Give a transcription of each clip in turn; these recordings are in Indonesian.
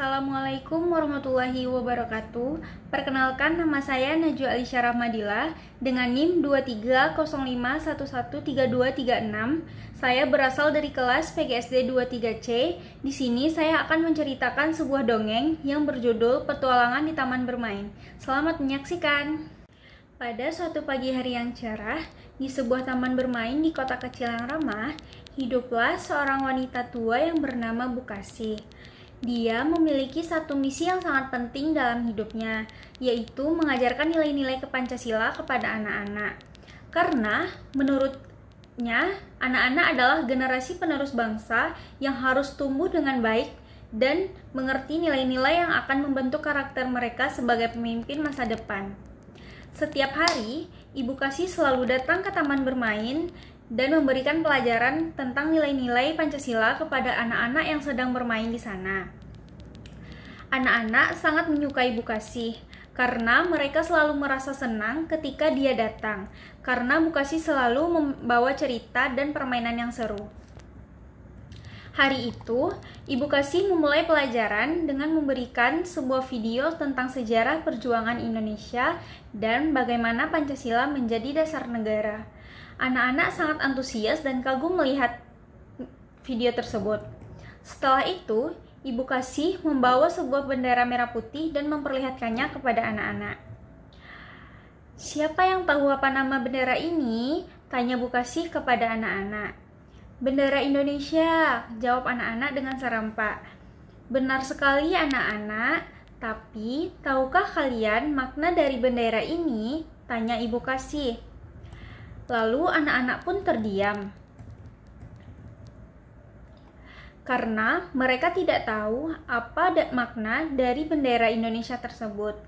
Assalamualaikum warahmatullahi wabarakatuh. Perkenalkan, nama saya Najwa Alisya Rahmadillah dengan NIM 2305113236. Saya berasal dari kelas PGSD 23C. Di sini saya akan menceritakan sebuah dongeng yang berjudul Petualangan di Taman Bermain. Selamat menyaksikan. Pada suatu pagi hari yang cerah, di sebuah taman bermain di kota kecil yang ramah, hiduplah seorang wanita tua yang bernama Bukasih. Dia memiliki satu misi yang sangat penting dalam hidupnya, yaitu mengajarkan nilai-nilai Pancasila kepada anak-anak. Karena menurutnya, anak-anak adalah generasi penerus bangsa yang harus tumbuh dengan baik dan mengerti nilai-nilai yang akan membentuk karakter mereka sebagai pemimpin masa depan. Setiap hari, Ibu Kasih selalu datang ke taman bermain dan memberikan pelajaran tentang nilai-nilai Pancasila kepada anak-anak yang sedang bermain di sana. Anak-anak sangat menyukai Bu Kasih karena mereka selalu merasa senang ketika dia datang, karena Bu Kasih selalu membawa cerita dan permainan yang seru. Hari itu, Ibu Kasih memulai pelajaran dengan memberikan sebuah video tentang sejarah perjuangan Indonesia dan bagaimana Pancasila menjadi dasar negara. Anak-anak sangat antusias dan kagum melihat video tersebut. Setelah itu, Ibu Kasih membawa sebuah bendera merah putih dan memperlihatkannya kepada anak-anak. "Siapa yang tahu apa nama bendera ini?" tanya Bu Kasih kepada anak-anak. "Bendera Indonesia," jawab anak-anak dengan serempak. "Benar sekali anak-anak, tapi tahukah kalian makna dari bendera ini?" tanya Ibu Kasih. Lalu anak-anak pun terdiam, karena mereka tidak tahu apa makna dari bendera Indonesia tersebut.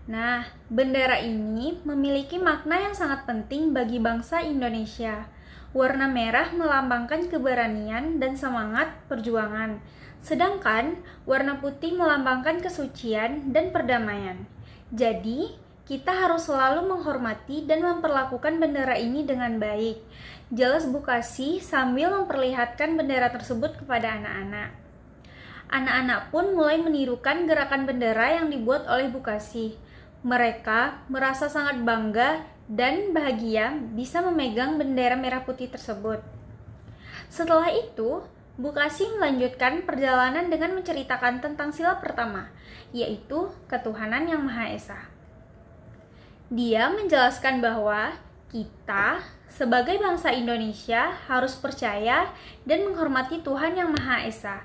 Nah, bendera ini memiliki makna yang sangat penting bagi bangsa Indonesia. Warna merah melambangkan keberanian dan semangat perjuangan, sedangkan warna putih melambangkan kesucian dan perdamaian. Jadi, kita harus selalu menghormati dan memperlakukan bendera ini dengan baik, jelas Bu Kasih sambil memperlihatkan bendera tersebut kepada anak-anak. Anak-anak pun mulai menirukan gerakan bendera yang dibuat oleh Bu Kasih. Mereka merasa sangat bangga dan bahagia bisa memegang bendera merah putih tersebut. Setelah itu, Bu Kasih melanjutkan perjalanan dengan menceritakan tentang sila pertama, yaitu ketuhanan yang Maha Esa. Dia menjelaskan bahwa kita sebagai bangsa Indonesia harus percaya dan menghormati Tuhan yang Maha Esa.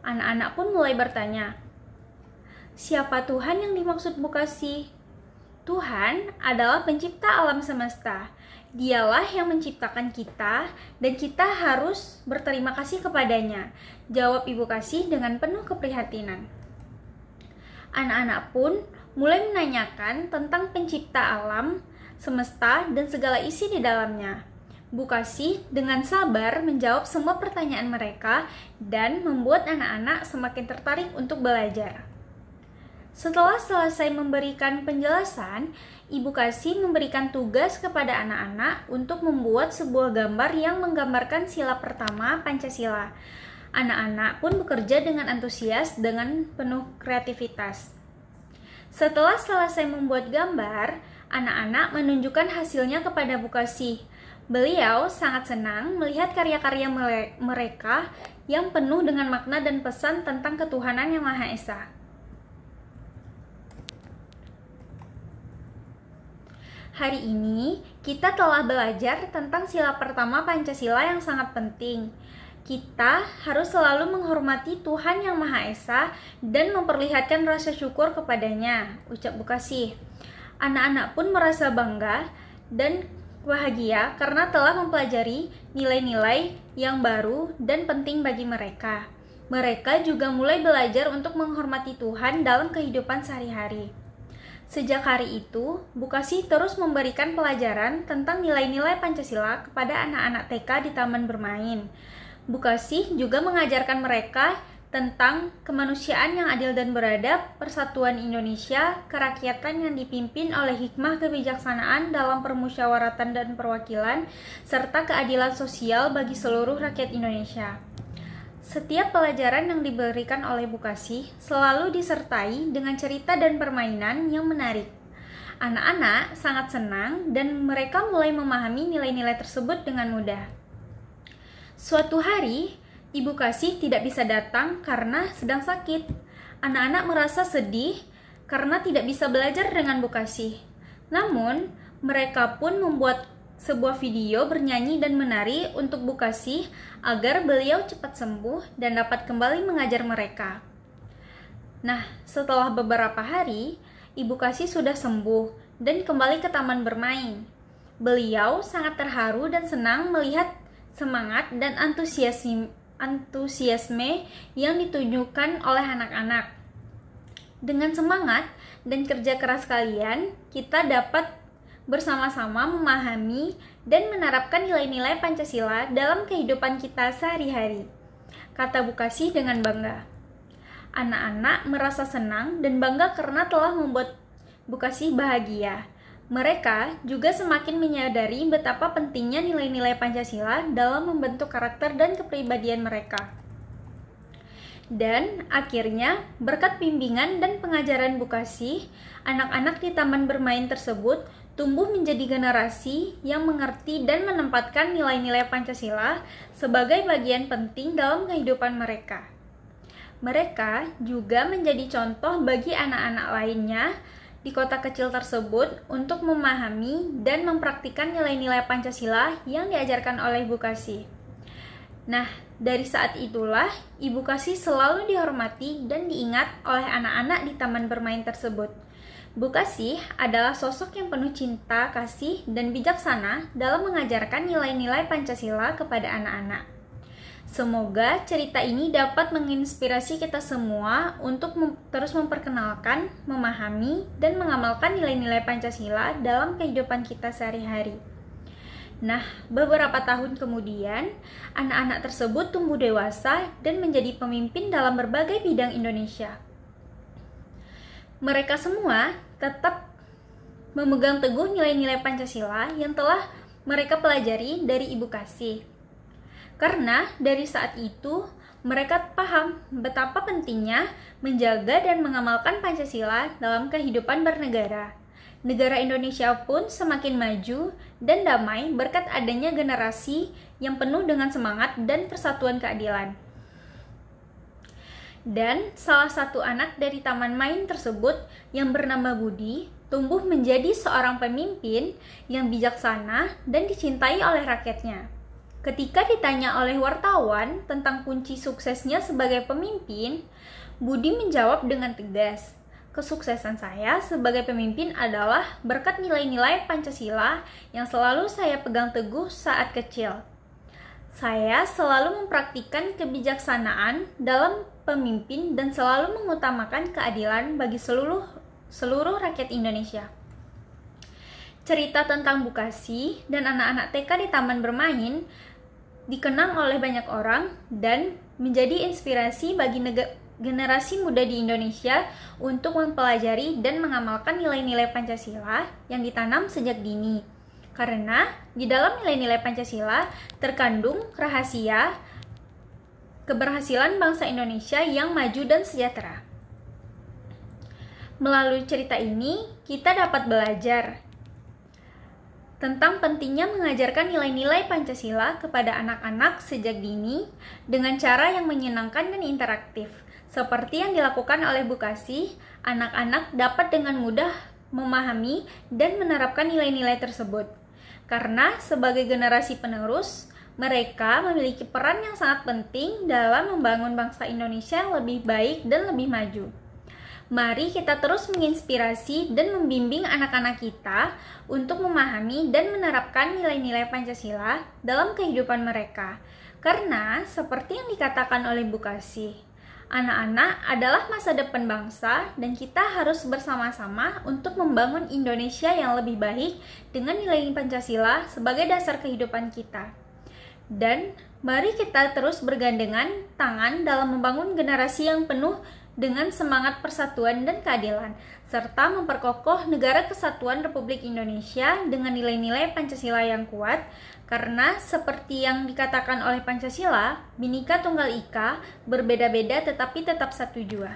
Anak-anak pun mulai bertanya, "Siapa Tuhan yang dimaksud Bu Kasih?" "Tuhan adalah pencipta alam semesta. Dialah yang menciptakan kita dan kita harus berterima kasih kepadanya," jawab Ibu Kasih dengan penuh keprihatinan. Anak-anak pun mulai menanyakan tentang pencipta alam semesta dan segala isi di dalamnya. Bu Kasih dengan sabar menjawab semua pertanyaan mereka dan membuat anak-anak semakin tertarik untuk belajar. Setelah selesai memberikan penjelasan, Ibu Kasih memberikan tugas kepada anak-anak untuk membuat sebuah gambar yang menggambarkan sila pertama Pancasila. Anak-anak pun bekerja dengan antusias dengan penuh kreativitas. Setelah selesai membuat gambar, anak-anak menunjukkan hasilnya kepada Bu Kasih. Beliau sangat senang melihat karya-karya mereka yang penuh dengan makna dan pesan tentang ketuhanan yang Maha Esa. Hari ini, kita telah belajar tentang sila pertama Pancasila yang sangat penting. Kita harus selalu menghormati Tuhan yang Maha Esa dan memperlihatkan rasa syukur kepadanya, ucap Bu Kasih. Anak-anak pun merasa bangga dan bahagia karena telah mempelajari nilai-nilai yang baru dan penting bagi mereka. Mereka juga mulai belajar untuk menghormati Tuhan dalam kehidupan sehari-hari. Sejak hari itu, Bu Kasih terus memberikan pelajaran tentang nilai-nilai Pancasila kepada anak-anak TK di taman bermain. Bu Kasih juga mengajarkan mereka tentang kemanusiaan yang adil dan beradab, persatuan Indonesia, kerakyatan yang dipimpin oleh hikmah kebijaksanaan dalam permusyawaratan dan perwakilan, serta keadilan sosial bagi seluruh rakyat Indonesia. Setiap pelajaran yang diberikan oleh Bu Kasih selalu disertai dengan cerita dan permainan yang menarik. Anak-anak sangat senang dan mereka mulai memahami nilai-nilai tersebut dengan mudah. Suatu hari, Ibu Kasih tidak bisa datang karena sedang sakit. Anak-anak merasa sedih karena tidak bisa belajar dengan Bu Kasih. Namun, mereka pun membuat sebuah video bernyanyi dan menari untuk Bu Kasih agar beliau cepat sembuh dan dapat kembali mengajar mereka. Nah, setelah beberapa hari, Ibu Kasih sudah sembuh dan kembali ke taman bermain. Beliau sangat terharu dan senang melihat semangat dan antusiasme yang ditunjukkan oleh anak-anak. Dengan semangat dan kerja keras kalian, kita dapat bersama-sama memahami dan menerapkan nilai-nilai Pancasila dalam kehidupan kita sehari-hari, kata Bu Kasih dengan bangga. Anak-anak merasa senang dan bangga karena telah membuat Bu Kasih bahagia. Mereka juga semakin menyadari betapa pentingnya nilai-nilai Pancasila dalam membentuk karakter dan kepribadian mereka. Dan akhirnya, berkat bimbingan dan pengajaran Bu Kasih, anak-anak di taman bermain tersebut tumbuh menjadi generasi yang mengerti dan menempatkan nilai-nilai Pancasila sebagai bagian penting dalam kehidupan mereka. Mereka juga menjadi contoh bagi anak-anak lainnya di kota kecil tersebut untuk memahami dan mempraktikkan nilai-nilai Pancasila yang diajarkan oleh Bu Kasih. Nah, dari saat itulah Ibu Kasih selalu dihormati dan diingat oleh anak-anak di taman bermain tersebut. Bu Kasih adalah sosok yang penuh cinta, kasih, dan bijaksana dalam mengajarkan nilai-nilai Pancasila kepada anak-anak. Semoga cerita ini dapat menginspirasi kita semua untuk terus memperkenalkan, memahami, dan mengamalkan nilai-nilai Pancasila dalam kehidupan kita sehari-hari. Nah, beberapa tahun kemudian, anak-anak tersebut tumbuh dewasa dan menjadi pemimpin dalam berbagai bidang Indonesia. Mereka semua tetap memegang teguh nilai-nilai Pancasila yang telah mereka pelajari dari Ibu Kasih. Karena dari saat itu, mereka paham betapa pentingnya menjaga dan mengamalkan Pancasila dalam kehidupan bernegara. Negara Indonesia pun semakin maju dan damai berkat adanya generasi yang penuh dengan semangat dan persatuan keadilan. Dan salah satu anak dari taman main tersebut yang bernama Budi tumbuh menjadi seorang pemimpin yang bijaksana dan dicintai oleh rakyatnya. Ketika ditanya oleh wartawan tentang kunci suksesnya sebagai pemimpin, Budi menjawab dengan tegas, "Kesuksesan saya sebagai pemimpin adalah berkat nilai-nilai Pancasila yang selalu saya pegang teguh saat kecil. Saya selalu mempraktikkan kebijaksanaan dalam pemimpin dan selalu mengutamakan keadilan bagi seluruh rakyat Indonesia." Cerita tentang Bu Kasih dan anak-anak TK di taman bermain dikenang oleh banyak orang dan menjadi inspirasi bagi generasi muda di Indonesia untuk mempelajari dan mengamalkan nilai-nilai Pancasila yang ditanam sejak dini. Karena di dalam nilai-nilai Pancasila terkandung rahasia keberhasilan bangsa Indonesia yang maju dan sejahtera. Melalui cerita ini, kita dapat belajar tentang pentingnya mengajarkan nilai-nilai Pancasila kepada anak-anak sejak dini dengan cara yang menyenangkan dan interaktif. Seperti yang dilakukan oleh Bu Kasih, anak-anak dapat dengan mudah memahami dan menerapkan nilai-nilai tersebut. Karena sebagai generasi penerus, mereka memiliki peran yang sangat penting dalam membangun bangsa Indonesia yang lebih baik dan lebih maju. Mari kita terus menginspirasi dan membimbing anak-anak kita untuk memahami dan menerapkan nilai-nilai Pancasila dalam kehidupan mereka. Karena seperti yang dikatakan oleh Bu Kasih, anak-anak adalah masa depan bangsa dan kita harus bersama-sama untuk membangun Indonesia yang lebih baik dengan nilai Pancasila sebagai dasar kehidupan kita. Dan mari kita terus bergandengan tangan dalam membangun generasi yang penuh dengan semangat persatuan dan keadilan, serta memperkokoh negara kesatuan Republik Indonesia dengan nilai-nilai Pancasila yang kuat, Karena seperti yang dikatakan oleh Pancasila, Bhinneka Tunggal Ika berbeda-beda tetapi tetap satu jua.